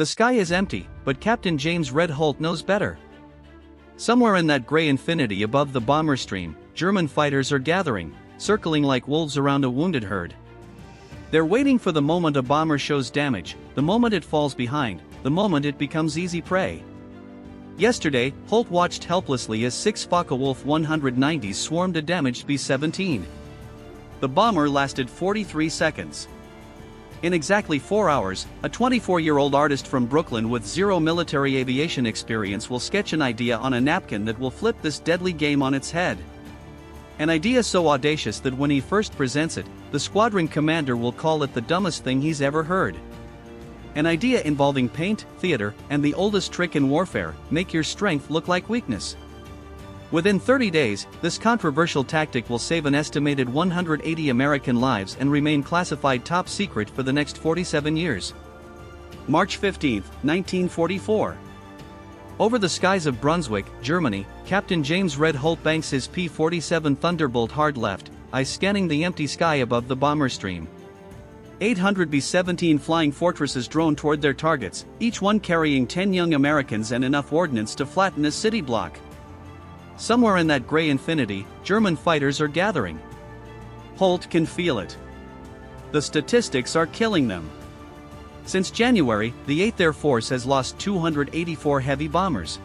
The sky is empty, but Captain James Red Holt knows better. Somewhere in that gray infinity above the bomber stream, German fighters are gathering, circling like wolves around a wounded herd. They're waiting for the moment a bomber shows damage, the moment it falls behind, the moment it becomes easy prey. Yesterday, Holt watched helplessly as 6 Focke-Wulf 190s swarmed a damaged B-17. The bomber lasted 43 seconds. In exactly 4 hours, a 24-year-old artist from Brooklyn with zero military aviation experience will sketch an idea on a napkin that will flip this deadly game on its head. An idea so audacious that when he first presents it, the squadron commander will call it the dumbest thing he's ever heard. An idea involving paint, theater, and the oldest trick in warfare: make your strength look like weakness. Within 30 days, this controversial tactic will save an estimated 180 American lives and remain classified top secret for the next 47 years. March 15, 1944. Over the skies of Brunswick, Germany, Captain James Red Holt banks his P-47 Thunderbolt hard left, eyes scanning the empty sky above the bomber stream. 800 B-17 flying fortresses drone toward their targets, each one carrying 10 young Americans and enough ordnance to flatten a city block. Somewhere in that gray infinity, German fighters are gathering. Holt can feel it. The statistics are killing them. Since January, the 8th Air Force has lost 284 heavy bombers.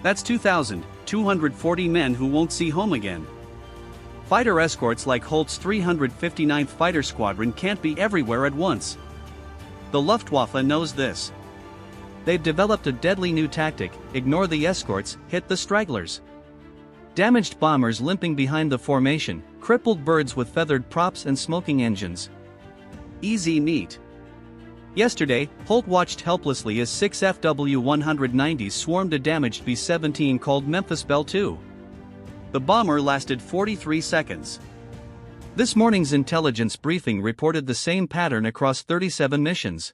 That's 2,240 men who won't see home again. Fighter escorts like Holt's 359th Fighter Squadron can't be everywhere at once. The Luftwaffe knows this. They've developed a deadly new tactic: ignore the escorts, hit the stragglers. Damaged bombers limping behind the formation, crippled birds with feathered props and smoking engines. Easy meat. Yesterday, Holt watched helplessly as 6 FW-190s swarmed a damaged B-17 called Memphis Belle II. The bomber lasted 43 seconds. This morning's intelligence briefing reported the same pattern across 37 missions.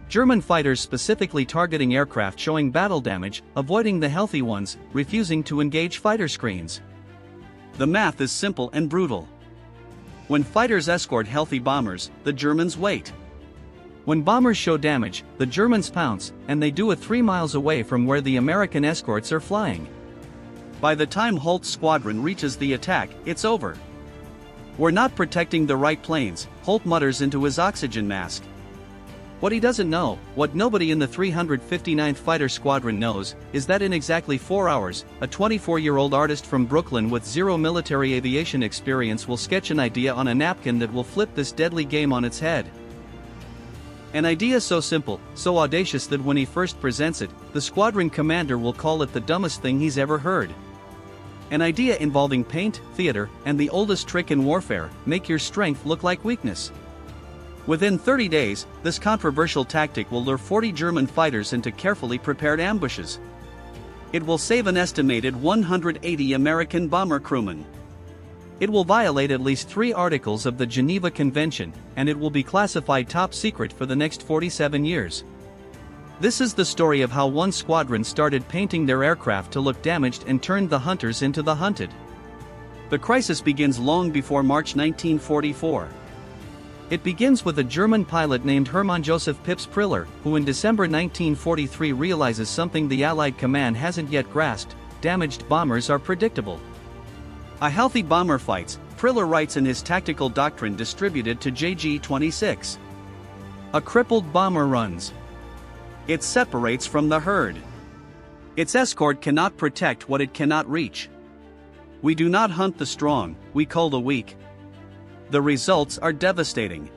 German fighters specifically targeting aircraft showing battle damage, avoiding the healthy ones, refusing to engage fighter screens. The math is simple and brutal. When fighters escort healthy bombers, the Germans wait. When bombers show damage, the Germans pounce, and they do it 3 miles away from where the American escorts are flying. By the time Holt's squadron reaches the attack, it's over. "We're not protecting the right planes," Holt mutters into his oxygen mask. What he doesn't know, what nobody in the 359th Fighter Squadron knows, is that in exactly 4 hours, a 24-year-old artist from Brooklyn with zero military aviation experience will sketch an idea on a napkin that will flip this deadly game on its head. An idea so simple, so audacious that when he first presents it, the squadron commander will call it the dumbest thing he's ever heard. An idea involving paint, theater, and the oldest trick in warfare: make your strength look like weakness. Within 30 days, this controversial tactic will lure 40 German fighters into carefully prepared ambushes. It will save an estimated 180 American bomber crewmen. It will violate at least 3 articles of the Geneva Convention, and it will be classified top secret for the next 47 years. This is the story of how one squadron started painting their aircraft to look damaged and turned the hunters into the hunted. The crisis begins long before March 1944. It begins with a German pilot named Hermann Joseph Pips Priller, who in December 1943 realizes something the Allied command hasn't yet grasped: damaged bombers are predictable. A healthy bomber fights, Priller writes in his tactical doctrine distributed to JG-26. A crippled bomber runs. It separates from the herd. Its escort cannot protect what it cannot reach. We do not hunt the strong, we cull the weak. The results are devastating.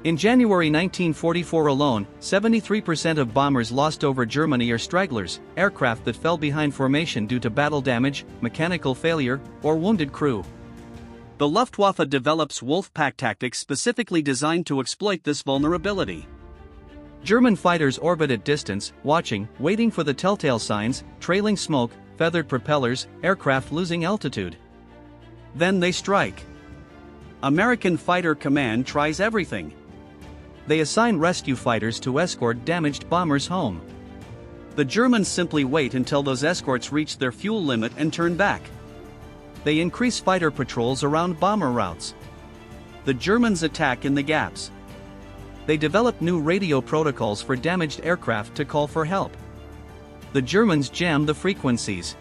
In January 1944 alone, 73% of bombers lost over Germany are stragglers, aircraft that fell behind formation due to battle damage, mechanical failure, or wounded crew. The Luftwaffe develops Wolfpack tactics specifically designed to exploit this vulnerability. German fighters orbit at distance, watching, waiting for the telltale signs: trailing smoke, feathered propellers, aircraft losing altitude. Then they strike. American Fighter Command tries everything. They assign rescue fighters to escort damaged bombers home. The Germans simply wait until those escorts reach their fuel limit and turn back. They increase fighter patrols around bomber routes. The Germans attack in the gaps. they developed new radio protocols for damaged aircraft to call for help. The Germans jammed the frequencies.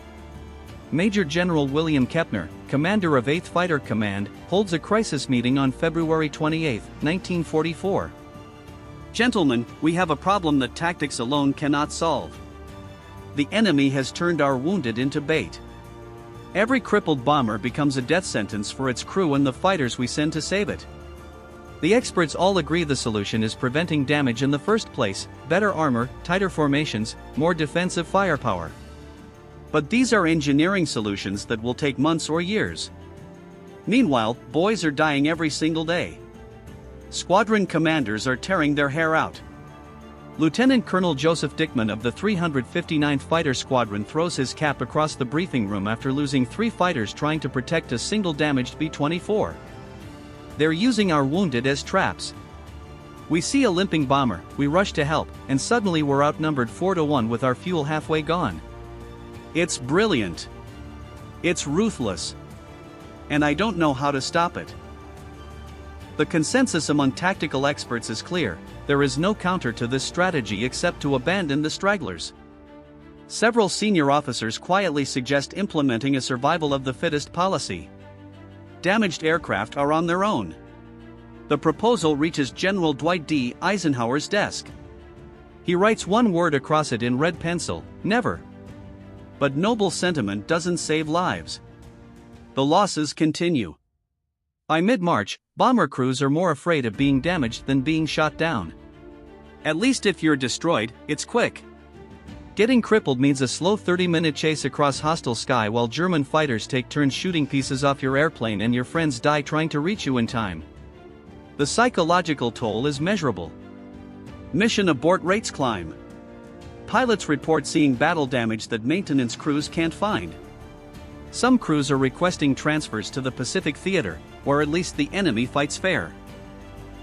Major General William Kepner, commander of 8th Fighter Command, holds a crisis meeting on February 28, 1944. Gentlemen, we have a problem that tactics alone cannot solve. The enemy has turned our wounded into bait. Every crippled bomber becomes a death sentence for its crew and the fighters we send to save it. The experts all agree the solution is preventing damage in the first place, better armor, tighter formations, more defensive firepower. But these are engineering solutions that will take months or years. Meanwhile, boys are dying every single day. Squadron commanders are tearing their hair out. Lieutenant Colonel Joseph Dickman of the 359th Fighter Squadron throws his cap across the briefing room after losing 3 fighters trying to protect a single damaged B-24. They're using our wounded as traps. We see a limping bomber, we rush to help, and suddenly we're outnumbered 4-1 with our fuel halfway gone. It's brilliant. It's ruthless. And I don't know how to stop it. The consensus among tactical experts is clear: there is no counter to this strategy except to abandon the stragglers. Several senior officers quietly suggest implementing a survival of the fittest policy. Damaged aircraft are on their own. The proposal reaches General Dwight D. Eisenhower's desk. He writes one word across it in red pencil: never. But noble sentiment doesn't save lives. The losses continue. By mid-March, bomber crews are more afraid of being damaged than being shot down. At least if you're destroyed, it's quick. Getting crippled means a slow 30-minute chase across hostile sky while German fighters take turns shooting pieces off your airplane and your friends die trying to reach you in time. The psychological toll is measurable. Mission abort rates climb. Pilots report seeing battle damage that maintenance crews can't find. Some crews are requesting transfers to the Pacific Theater, where at least the enemy fights fair.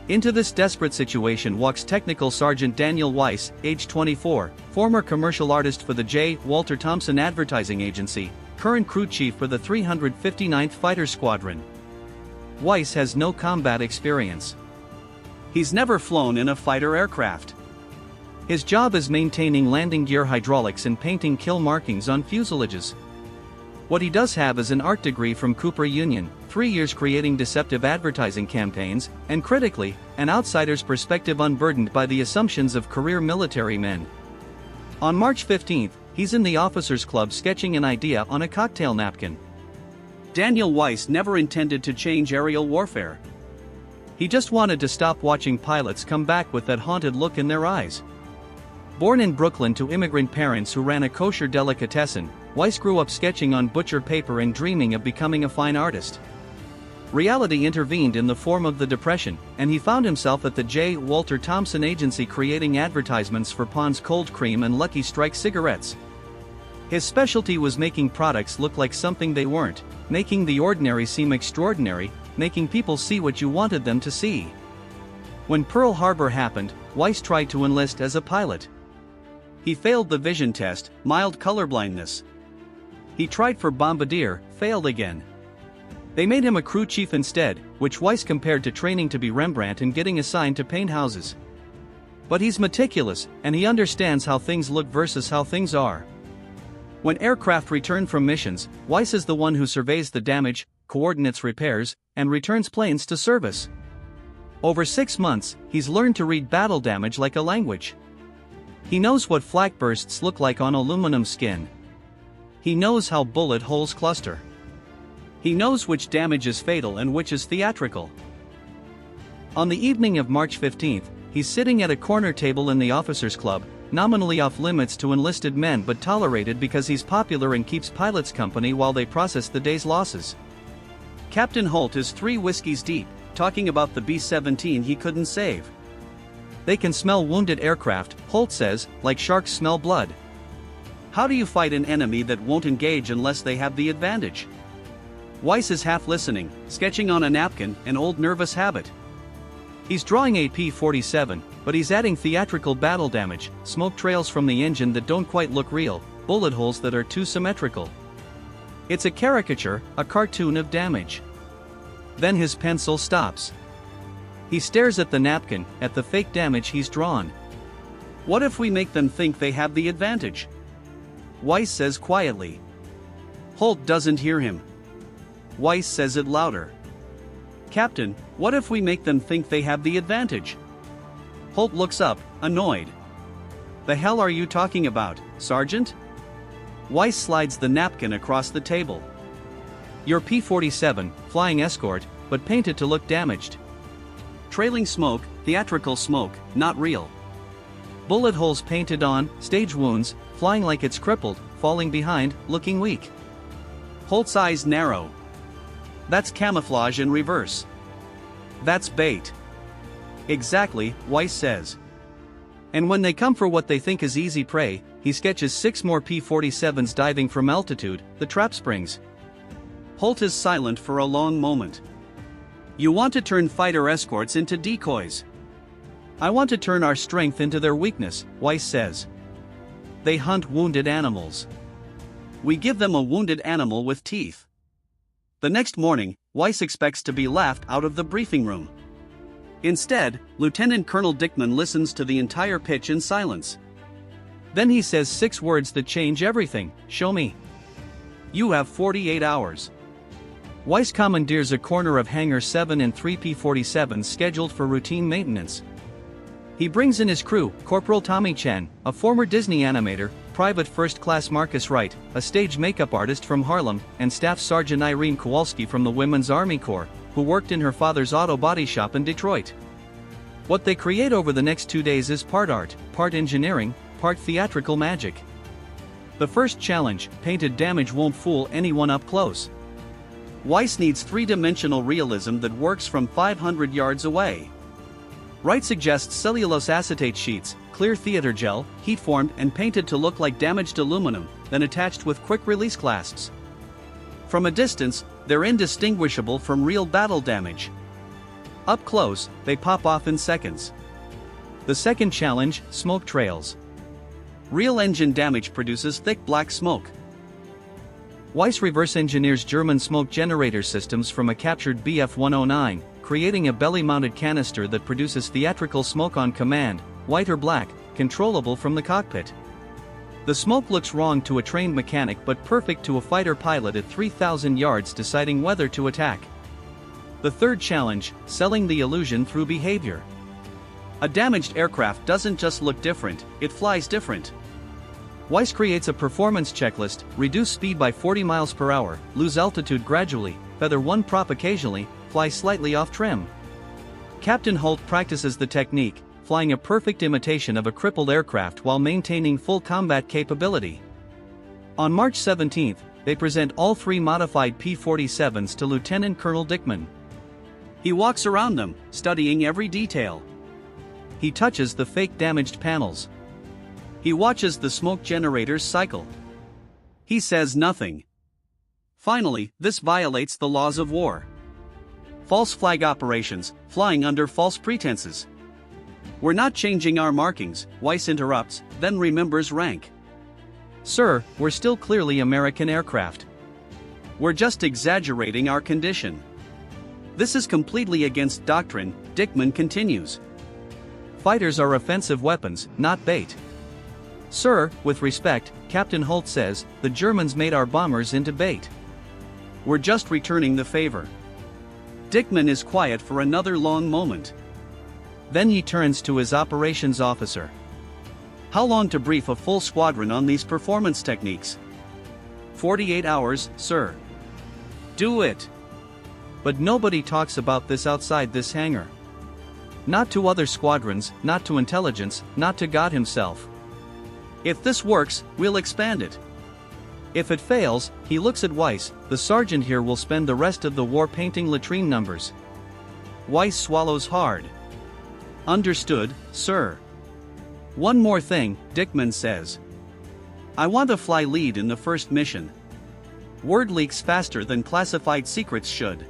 Into this desperate situation walks Technical Sergeant Daniel Weiss, age 24, former commercial artist for the J. Walter Thompson Advertising Agency, current crew chief for the 359th Fighter Squadron. Weiss has no combat experience. He's never flown in a fighter aircraft. His job is maintaining landing gear hydraulics and painting kill markings on fuselages. What he does have is an art degree from Cooper Union, 3 years creating deceptive advertising campaigns, and critically, an outsider's perspective unburdened by the assumptions of career military men. On March 15, he's in the officers' club sketching an idea on a cocktail napkin. Daniel Weiss never intended to change aerial warfare. He just wanted to stop watching pilots come back with that haunted look in their eyes. Born in Brooklyn to immigrant parents who ran a kosher delicatessen, Weiss grew up sketching on butcher paper and dreaming of becoming a fine artist. Reality intervened in the form of the Depression, and he found himself at the J. Walter Thompson Agency creating advertisements for Pond's Cold Cream and Lucky Strike cigarettes. His specialty was making products look like something they weren't, making the ordinary seem extraordinary, making people see what you wanted them to see. When Pearl Harbor happened, Weiss tried to enlist as a pilot. He failed the vision test, mild colorblindness. He tried for bombardier, failed again. They made him a crew chief instead, which Weiss compared to training to be Rembrandt and getting assigned to paint houses. But he's meticulous, and he understands how things look versus how things are. When aircraft return from missions, Weiss is the one who surveys the damage, coordinates repairs, and returns planes to service. Over 6 months, he's learned to read battle damage like a language. He knows what flak bursts look like on aluminum skin. He knows how bullet holes cluster. He knows which damage is fatal and which is theatrical. On the evening of March 15, he's sitting at a corner table in the officers' club, nominally off limits to enlisted men but tolerated because he's popular and keeps pilots company while they process the day's losses. Captain Holt is 3 whiskeys deep, talking about the B-17 he couldn't save. They can smell wounded aircraft, Holt says, like sharks smell blood. How do you fight an enemy that won't engage unless they have the advantage? Weiss is half listening, sketching on a napkin, an old nervous habit. He's drawing a P-47, but he's adding theatrical battle damage, smoke trails from the engine that don't quite look real, bullet holes that are too symmetrical. It's a caricature, a cartoon of damage. Then his pencil stops. He stares at the napkin, at the fake damage he's drawn. What if we make them think they have the advantage? Weiss says quietly. Holt doesn't hear him. Weiss says it louder. Captain, what if we make them think they have the advantage? Holt looks up, annoyed. The hell are you talking about, Sergeant? Weiss slides the napkin across the table. Your P-47, flying escort, but painted to look damaged. Trailing smoke, theatrical smoke, not real. Bullet holes painted on, stage wounds, flying like it's crippled, falling behind, looking weak. Holt's eyes narrow. That's camouflage in reverse. That's bait. Exactly, Weiss says. And when they come for what they think is easy prey, he sketches 6 more P-47s diving from altitude, the trap springs. Holt is silent for a long moment. You want to turn fighter escorts into decoys. I want to turn our strength into their weakness, Weiss says. They hunt wounded animals. We give them a wounded animal with teeth. The next morning, Weiss expects to be laughed out of the briefing room. Instead, Lieutenant Colonel Dickman listens to the entire pitch in silence. Then he says 6 words that change everything. Show me. You have 48 hours. Weiss commandeers a corner of Hangar 7 and 3 P-47s scheduled for routine maintenance. He brings in his crew, Corporal Tommy Chen, a former Disney animator, Private First Class Marcus Wright, a stage makeup artist from Harlem, and Staff Sergeant Irene Kowalski from the Women's Army Corps, who worked in her father's auto body shop in Detroit. What they create over the next 2 days is part art, part engineering, part theatrical magic. The first challenge, painted damage, won't fool anyone up close. Weiss needs 3-dimensional realism that works from 500 yards away. Wright suggests cellulose acetate sheets, clear theater gel, heat-formed and painted to look like damaged aluminum, then attached with quick-release clasps. From a distance, they're indistinguishable from real battle damage. Up close, they pop off in seconds. The second challenge, smoke trails. Real engine damage produces thick black smoke. Weiss reverse engineers German smoke generator systems from a captured Bf-109, creating a belly-mounted canister that produces theatrical smoke on command, white or black, controllable from the cockpit. The smoke looks wrong to a trained mechanic but perfect to a fighter pilot at 3,000 yards deciding whether to attack. The third challenge, selling the illusion through behavior. A damaged aircraft doesn't just look different, it flies different. Weiss creates a performance checklist: reduce speed by 40 miles per hour, lose altitude gradually, feather one prop occasionally, fly slightly off trim. Captain Holt practices the technique, flying a perfect imitation of a crippled aircraft while maintaining full combat capability. On March 17, they present all 3 modified P-47s to Lieutenant Colonel Dickman. He walks around them, studying every detail. He touches the fake damaged panels. He watches the smoke generators cycle. He says nothing. Finally, this violates the laws of war. False flag operations, flying under false pretenses. We're not changing our markings, Weiss interrupts, then remembers rank. Sir, we're still clearly American aircraft. We're just exaggerating our condition. This is completely against doctrine, Dickman continues. Fighters are offensive weapons, not bait. Sir, with respect, Captain Holt says, the Germans made our bombers into bait. We're just returning the favor. Dickman is quiet for another long moment. Then he turns to his operations officer. How long to brief a full squadron on these performance techniques? 48 hours, sir. Do it. But nobody talks about this outside this hangar. Not to other squadrons, not to intelligence, not to God himself. If this works, we'll expand it. If it fails, he looks at Weiss, the sergeant here will spend the rest of the war painting latrine numbers. Weiss swallows hard. Understood, sir. One more thing, Dickman says. I want to fly lead in the first mission. Word leaks faster than classified secrets should.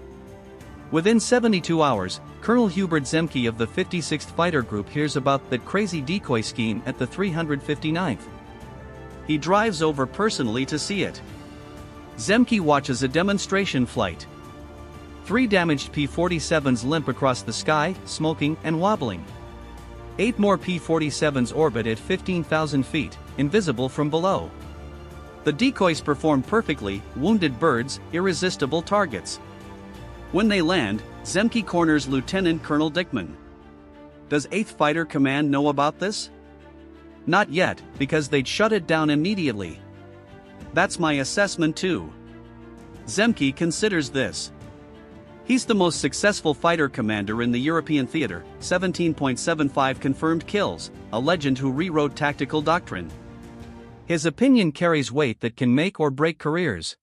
Within 72 hours, Colonel Hubert Zemke of the 56th Fighter Group hears about that crazy decoy scheme at the 359th. He drives over personally to see it. Zemke watches a demonstration flight. 3 damaged P-47s limp across the sky, smoking and wobbling. 8 more P-47s orbit at 15,000 feet, invisible from below. The decoys perform perfectly, wounded birds, irresistible targets. When they land, Zemke corners Lieutenant Colonel Dickman. Does 8th Fighter Command know about this? Not yet, because they'd shut it down immediately. That's my assessment too. Zemke considers this. He's the most successful fighter commander in the European theater, 17.75 confirmed kills, a legend who rewrote tactical doctrine. His opinion carries weight that can make or break careers.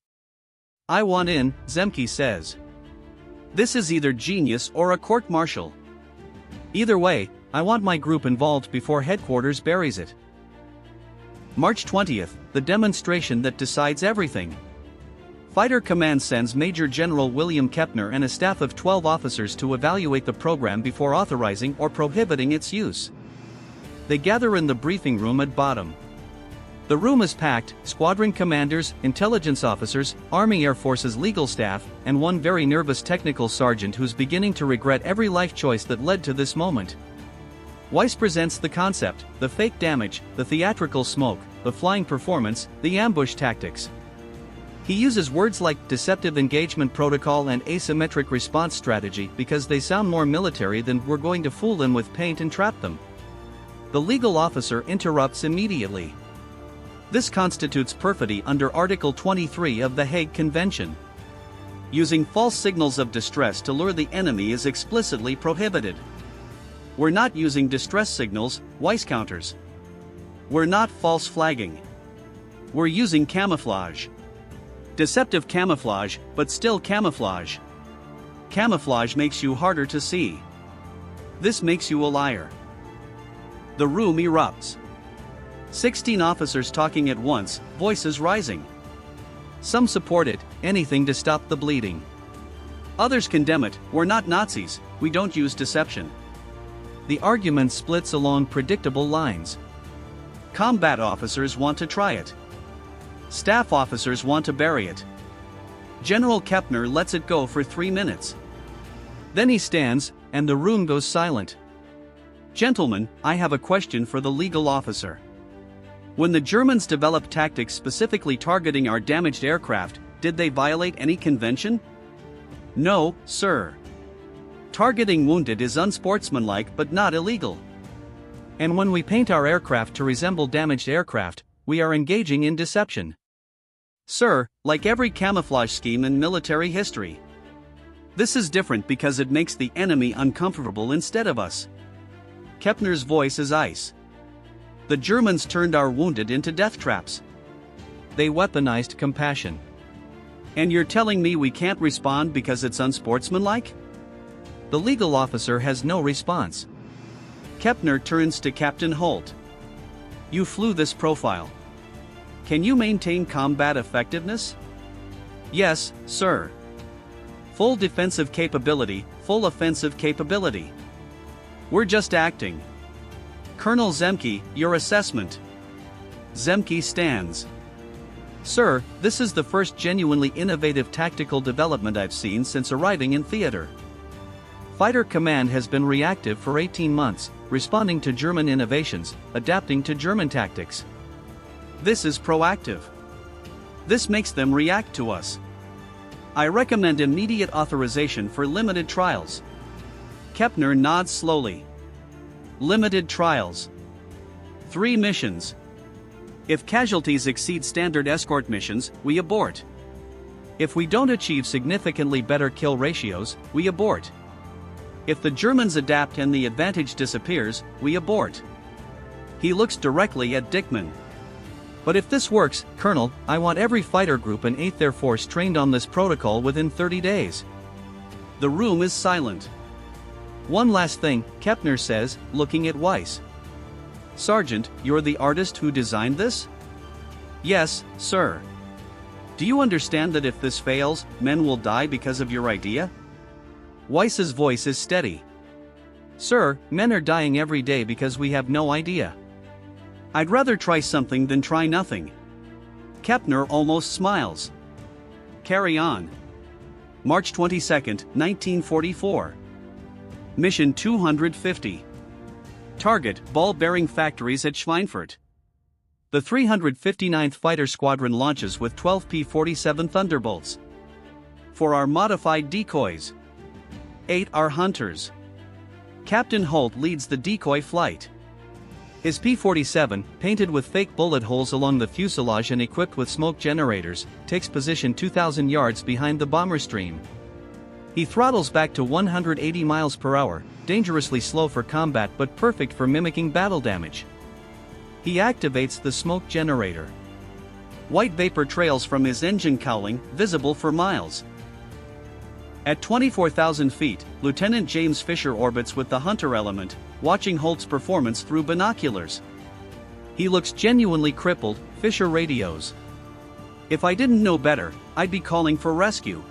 I want in, Zemke says. This is either genius or a court-martial. Either way, I want my group involved before headquarters buries it. March 20th, the demonstration that decides everything. Fighter Command sends Major General William Kepner and a staff of 12 officers to evaluate the program before authorizing or prohibiting its use. They gather in the briefing room at bottom. The room is packed: squadron commanders, intelligence officers, Army Air Force's legal staff, and one very nervous technical sergeant who's beginning to regret every life choice that led to this moment. Weiss presents the concept, the fake damage, the theatrical smoke, the flying performance, the ambush tactics. He uses words like deceptive engagement protocol and asymmetric response strategy because they sound more military than we're going to fool them with paint and trap them. The legal officer interrupts immediately. This constitutes perfidy under Article 23 of the Hague Convention. Using false signals of distress to lure the enemy is explicitly prohibited. We're not using distress signals, Weiss counters. We're not false flagging. We're using camouflage. Deceptive camouflage, but still camouflage. Camouflage makes you harder to see. This makes you a liar. The room erupts. 16 officers talking at once, voices rising. Some support it, anything to stop the bleeding. Others condemn it, we're not Nazis, we don't use deception. The argument splits along predictable lines. Combat officers want to try it. Staff officers want to bury it. General Kepner lets it go for 3 minutes. Then he stands, and the room goes silent. Gentlemen, I have a question for the legal officer. When the Germans developed tactics specifically targeting our damaged aircraft, did they violate any convention? No, sir. Targeting wounded is unsportsmanlike but not illegal. And when we paint our aircraft to resemble damaged aircraft, we are engaging in deception. Sir, like every camouflage scheme in military history. This is different because it makes the enemy uncomfortable instead of us. Kepner's voice is ice. The Germans turned our wounded into death traps. They weaponized compassion. And you're telling me we can't respond because it's unsportsmanlike? The legal officer has no response. Kepner turns to Captain Holt. You flew this profile. Can you maintain combat effectiveness? Yes, sir. Full defensive capability, full offensive capability. We're just acting. Colonel Zemke, your assessment. Zemke stands. Sir, this is the first genuinely innovative tactical development I've seen since arriving in theater. Fighter Command has been reactive for 18 months, responding to German innovations, adapting to German tactics. This is proactive. This makes them react to us. I recommend immediate authorization for limited trials. Kepner nods slowly. Limited trials. 3 missions. If casualties exceed standard escort missions, we abort. If we don't achieve significantly better kill ratios, we abort. If the Germans adapt and the advantage disappears, we abort. He looks directly at Dickman. But if this works, Colonel, I want every fighter group in 8th Air Force trained on this protocol within 30 days. The room is silent. One last thing, Kepner says, looking at Weiss. Sergeant, you're the artist who designed this? Yes, sir. Do you understand that if this fails, men will die because of your idea? Weiss's voice is steady. Sir, men are dying every day because we have no idea. I'd rather try something than try nothing. Kepner almost smiles. Carry on. March 22, 1944. Mission 250. Target: ball-bearing factories at Schweinfurt. The 359th Fighter Squadron launches with 12 P-47 Thunderbolts. 4 are modified decoys. 8 are hunters. Captain Holt leads the decoy flight. His P-47, painted with fake bullet holes along the fuselage and equipped with smoke generators, takes position 2,000 yards behind the bomber stream. He throttles back to 180 miles per hour, dangerously slow for combat but perfect for mimicking battle damage. He activates the smoke generator. White vapor trails from his engine cowling, visible for miles. At 24,000 feet, Lieutenant James Fisher orbits with the Hunter element, watching Holt's performance through binoculars. He looks genuinely crippled, Fisher radios. "If I didn't know better, I'd be calling for rescue."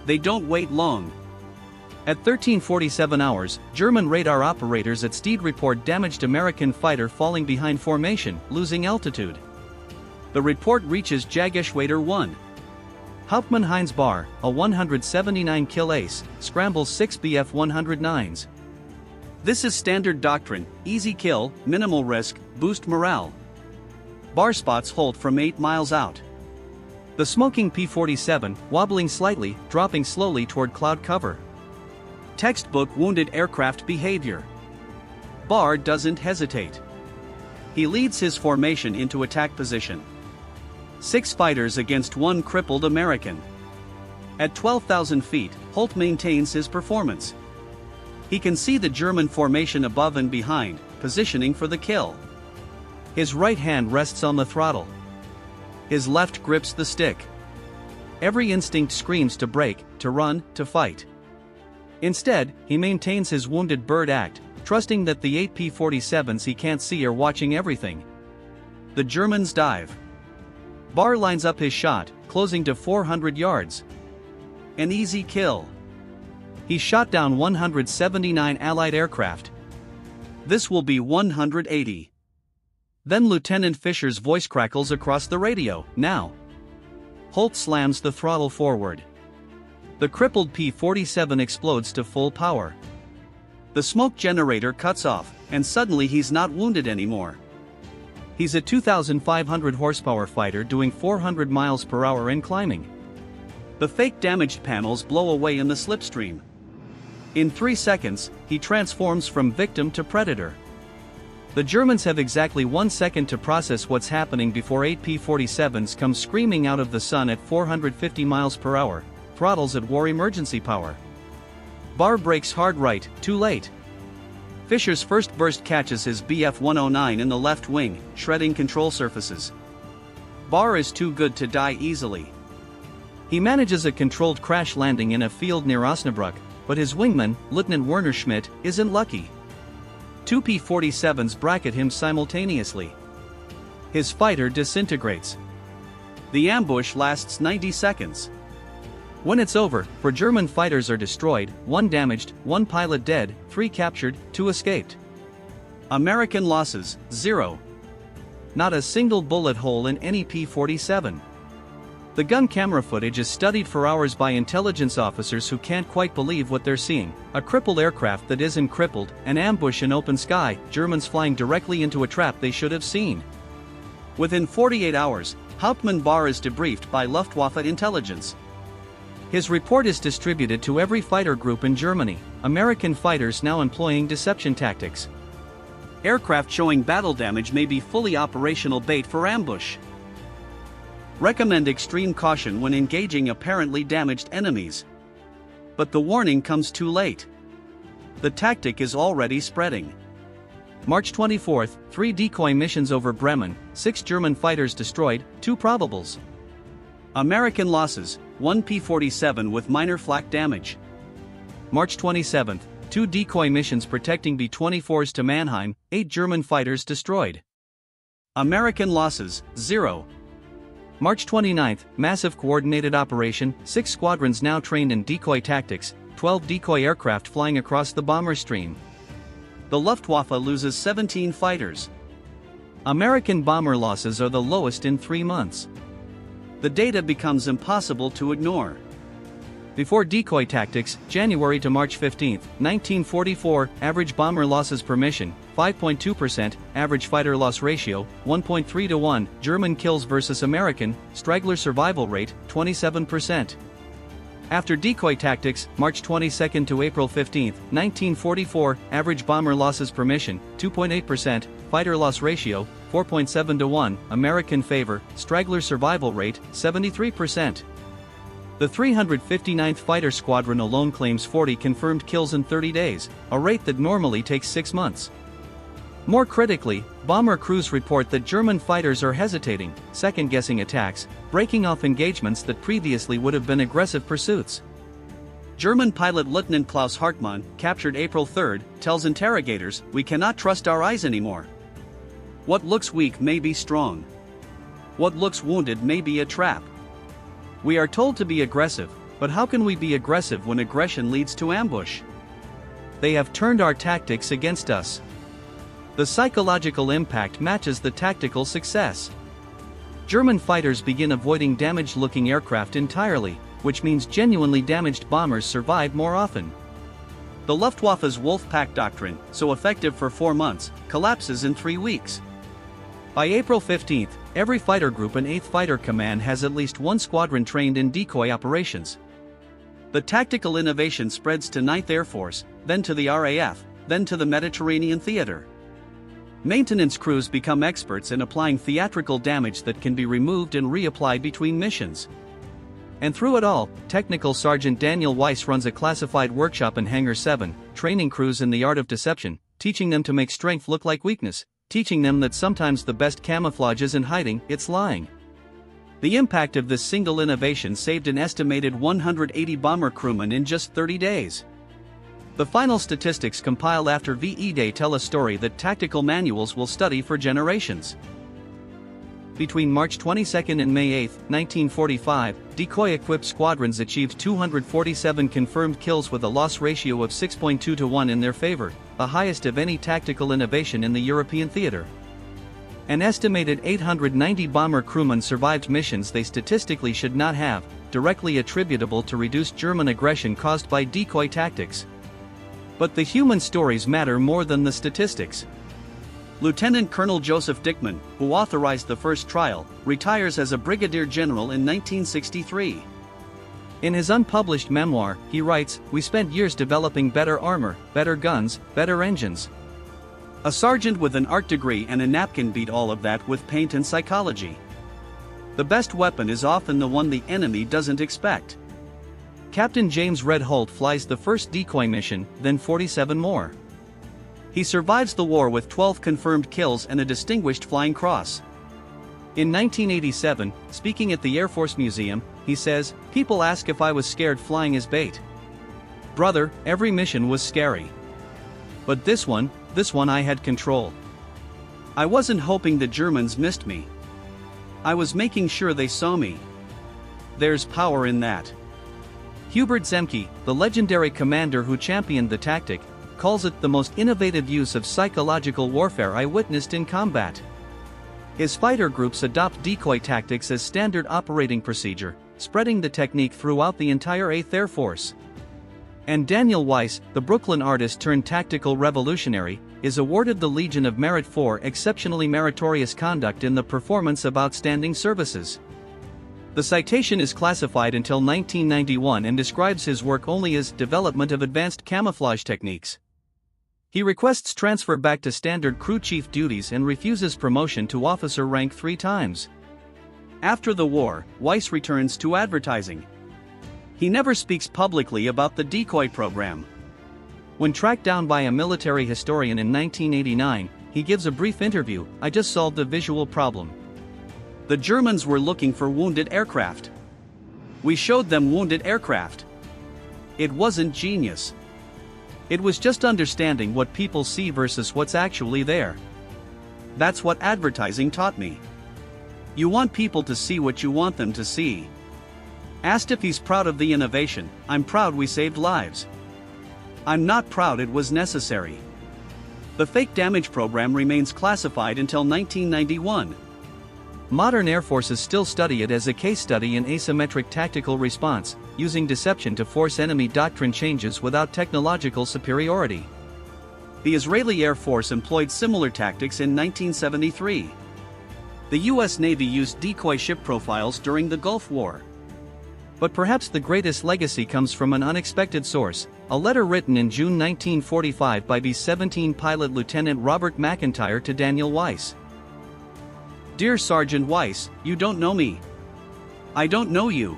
They don't wait long. At 13:47 hours, German radar operators at Steed report damaged American fighter falling behind formation, losing altitude. The report reaches Jägerschwader 1. Hauptmann Heinz Bahr, a 179-kill ace, scrambles 6 Bf-109s. This is standard doctrine: easy kill, minimal risk, boost morale. Bahr spots Holt from 8 miles out. The smoking P-47, wobbling slightly, dropping slowly toward cloud cover. Textbook wounded aircraft behavior. Bahr doesn't hesitate. He leads his formation into attack position. 6 fighters against 1 crippled American. At 12,000 feet, Holt maintains his performance. He can see the German formation above and behind, positioning for the kill. His right hand rests on the throttle. His left grips the stick. Every instinct screams to break, to run, to fight. Instead, he maintains his wounded bird act, trusting that the 8 P-47s he can't see are watching everything. The Germans dive. Bahr lines up his shot, closing to 400 yards. An easy kill. He shot down 179 Allied aircraft. This will be 180. Then Lieutenant Fisher's voice crackles across the radio, "Now." Holt slams the throttle forward. The crippled P-47 explodes to full power. The smoke generator cuts off, and suddenly he's not wounded anymore. He's a 2,500 horsepower fighter doing 400 miles per hour and climbing. The fake damaged panels blow away in the slipstream. In 3 seconds, he transforms from victim to predator. The Germans have exactly 1 second to process what's happening before 8 P-47s come screaming out of the sun at 450 miles per hour, throttles at war emergency power. Bahr brakes hard right, too late. Fisher's first burst catches his Bf-109 in the left wing, shredding control surfaces. Bahr is too good to die easily. He manages a controlled crash landing in a field near Osnabrück, but his wingman, Lieutenant Werner Schmidt, isn't lucky. 2 P-47s bracket him simultaneously. His fighter disintegrates. The ambush lasts 90 seconds. When it's over, 4 German fighters are destroyed, 1 damaged, 1 pilot dead, 3 captured, 2 escaped. American losses, 0. Not a single bullet hole in any P-47. The gun camera footage is studied for hours by intelligence officers who can't quite believe what they're seeing: a crippled aircraft that isn't crippled, an ambush in open sky, Germans flying directly into a trap they should have seen. Within 48 hours, Hauptmann Bahr is debriefed by Luftwaffe intelligence. His report is distributed to every fighter group in Germany, American fighters now employing deception tactics. Aircraft showing battle damage may be fully operational bait for ambush. Recommend extreme caution when engaging apparently damaged enemies. But the warning comes too late. The tactic is already spreading. March 24, 3 decoy missions over Bremen, 6 German fighters destroyed, 2 probables. American losses, 1 P-47 with minor flak damage. March 27, 2 decoy missions protecting B-24s to Mannheim, 8 German fighters destroyed. American losses, 0. March 29, massive coordinated operation, 6 squadrons now trained in decoy tactics, 12 decoy aircraft flying across the bomber stream. The Luftwaffe loses 17 fighters. American bomber losses are the lowest in 3 months. The data becomes impossible to ignore. Before decoy tactics, January to March 15, 1944, average bomber losses per mission, 5.2%, average fighter loss ratio, 1.3 to 1, German kills versus American, straggler survival rate, 27%. After decoy tactics, March 22 to April 15, 1944, average bomber losses per mission, 2.8%, fighter loss ratio, 4.7 to 1, American favor, straggler survival rate, 73%. The 359th Fighter Squadron alone claims 40 confirmed kills in 30 days, a rate that normally takes 6 months. More critically, bomber crews report that German fighters are hesitating, second-guessing attacks, breaking off engagements that previously would have been aggressive pursuits. German pilot Lieutenant Klaus Hartmann, captured April 3, tells interrogators, "We cannot trust our eyes anymore. What looks weak may be strong. What looks wounded may be a trap. We are told to be aggressive, but how can we be aggressive when aggression leads to ambush? They have turned our tactics against us." The psychological impact matches the tactical success. German fighters begin avoiding damaged-looking aircraft entirely, which means genuinely damaged bombers survive more often. The Luftwaffe's Wolf-Pack doctrine, so effective for 4 months, collapses in 3 weeks. By April 15, every fighter group and 8th Fighter Command has at least one squadron trained in decoy operations. The tactical innovation spreads to 9th Air Force, then to the RAF, then to the Mediterranean theater. Maintenance crews become experts in applying theatrical damage that can be removed and reapplied between missions. And through it all, Technical Sergeant Daniel Weiss runs a classified workshop in Hangar 7, training crews in the art of deception, teaching them to make strength look like weakness, teaching them that sometimes the best camouflage isn't hiding, it's lying. The impact of this single innovation saved an estimated 180 bomber crewmen in just 30 days. The final statistics compiled after VE Day tell a story that tactical manuals will study for generations. Between March 22 and May 8, 1945, decoy-equipped squadrons achieved 247 confirmed kills with a loss ratio of 6.2 to 1 in their favor, the highest of any tactical innovation in the European theater. An estimated 890 bomber crewmen survived missions they statistically should not have, directly attributable to reduced German aggression caused by decoy tactics. But the human stories matter more than the statistics. Lieutenant Colonel Joseph Dickman, who authorized the first trial, retires as a brigadier general in 1963. In his unpublished memoir, he writes, "We spent years developing better armor, better guns, better engines." A sergeant with an art degree and a napkin beat all of that with paint and psychology. The best weapon is often the one the enemy doesn't expect. Captain James Red Holt flies the first decoy mission, then 47 more. He survives the war with 12 confirmed kills and a Distinguished Flying Cross. In 1987, speaking at the Air Force Museum, he says, "People ask if I was scared flying as bait. Brother, every mission was scary. But this one I had control. I wasn't hoping the Germans missed me. I was making sure they saw me. There's power in that." Hubert Zemke, the legendary commander who championed the tactic, calls it the most innovative use of psychological warfare I witnessed in combat. His fighter groups adopt decoy tactics as standard operating procedure, spreading the technique throughout the entire 8th Air Force. And Daniel Weiss, the Brooklyn artist turned tactical revolutionary, is awarded the Legion of Merit for exceptionally meritorious conduct in the performance of outstanding services. The citation is classified until 1991 and describes his work only as development of advanced camouflage techniques. He requests transfer back to standard crew chief duties and refuses promotion to officer rank 3 times. After the war, Weiss returns to advertising. He never speaks publicly about the decoy program. When tracked down by a military historian in 1989, he gives a brief interview, "I just solved a visual problem. The Germans were looking for wounded aircraft. We showed them wounded aircraft. It wasn't genius. It was just understanding what people see versus what's actually there. That's what advertising taught me. You want people to see what you want them to see." Asked if he's proud of the innovation, "I'm proud we saved lives. I'm not proud it was necessary." The fake damage program remains classified until 1991. Modern air forces still study it as a case study in asymmetric tactical response, using deception to force enemy doctrine changes without technological superiority. The Israeli Air Force employed similar tactics in 1973. The US Navy used decoy ship profiles during the Gulf War. But perhaps the greatest legacy comes from an unexpected source, a letter written in June 1945 by B-17 pilot Lieutenant Robert McIntyre to Daniel Weiss. Dear Sergeant Weiss, you don't know me. I don't know you.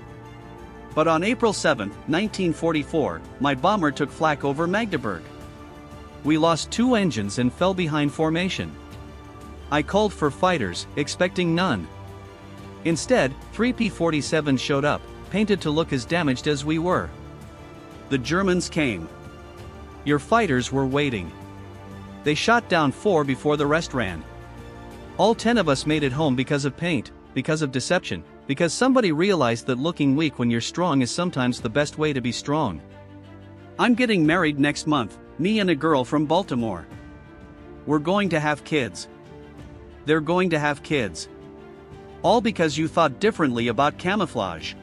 But on April 7, 1944, my bomber took flak over Magdeburg. We lost 2 engines and fell behind formation. I called for fighters, expecting none. Instead, 3 P-47s showed up, painted to look as damaged as we were. The Germans came. Your fighters were waiting. They shot down 4 before the rest ran. All 10 of us made it home because of paint, because of deception, because somebody realized that looking weak when you're strong is sometimes the best way to be strong. I'm getting married next month, me and a girl from Baltimore. We're going to have kids. They're going to have kids. All because you thought differently about camouflage.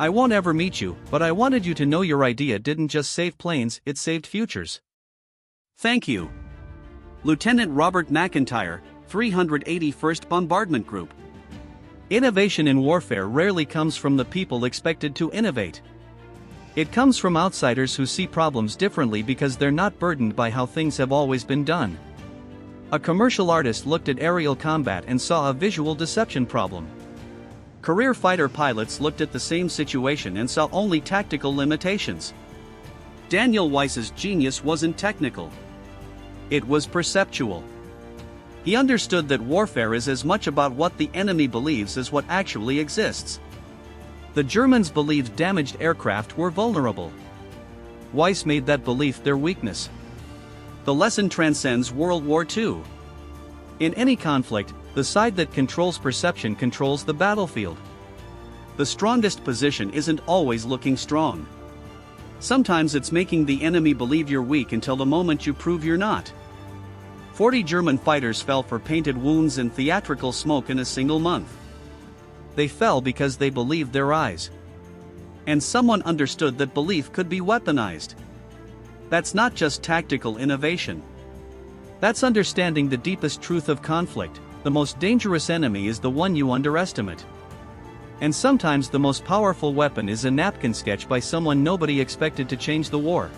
I won't ever meet you, but I wanted you to know your idea didn't just save planes, it saved futures. Thank you. Lieutenant Robert McIntyre, 381st Bombardment Group. Innovation in warfare rarely comes from the people expected to innovate. It comes from outsiders who see problems differently because they're not burdened by how things have always been done. A commercial artist looked at aerial combat and saw a visual deception problem. Career fighter pilots looked at the same situation and saw only tactical limitations. Daniel Weiss's genius wasn't technical. It was perceptual. He understood that warfare is as much about what the enemy believes as what actually exists. The Germans believed damaged aircraft were vulnerable. Weiss made that belief their weakness. The lesson transcends World War II. In any conflict, the side that controls perception controls the battlefield. The strongest position isn't always looking strong. Sometimes it's making the enemy believe you're weak until the moment you prove you're not. 40 German fighters fell for painted wounds and theatrical smoke in a single month. They fell because they believed their eyes. And someone understood that belief could be weaponized. That's not just tactical innovation. That's understanding the deepest truth of conflict. The most dangerous enemy is the one you underestimate. And sometimes the most powerful weapon is a napkin sketch by someone nobody expected to change the war.